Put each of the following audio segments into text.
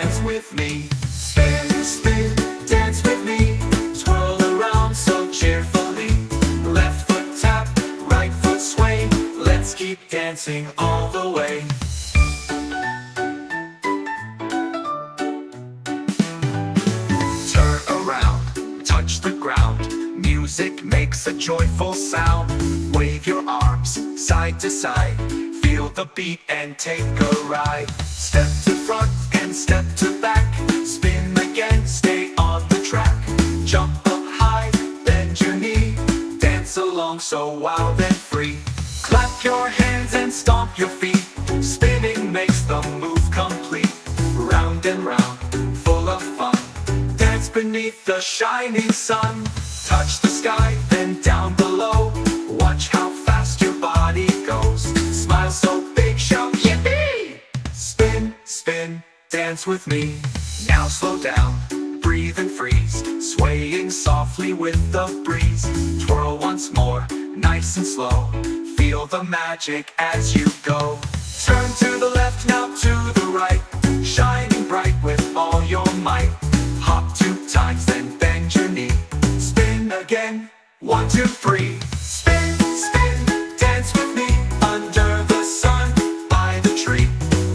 dance with me. Spin, spin, dance with me. Twirl around so cheerfully. Left foot tap, right foot sway. Let's keep dancing all the way. Turn around, touch the ground. Music makes a joyful sound. Wave your arms side to side. Feel the beat and take a ride. Step to front and step to back. Spin again, stay on the track. Jump up high, bend your knee. Dance along so wild and free. Clap your hands and stomp your feet. Spinning makes the move complete. Round and round, full of fun. Dance beneath the shining sun. Touch the sky, then down below. Watch how fast your body goes. Smile so big, shout yippee! Spin, spin, dance with me. Now slow down, breathe and freeze. Swaying softly with the breeze. Twirl once more, nice and slow. Feel the magic as you go. Turn to the left, now to the right. Shining bright with all your might. Hop 2 times, then bend your knee. Spin again, 1, 2, 3. Spin, spin, dance with me. Under the sun, by the tree.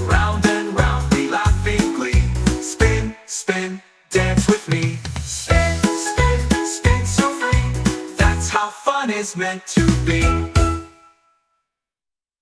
Round and round, we laugh in glee. Spin, spin, dance with me. Spin, spin, spin so free. That's how fun is meant to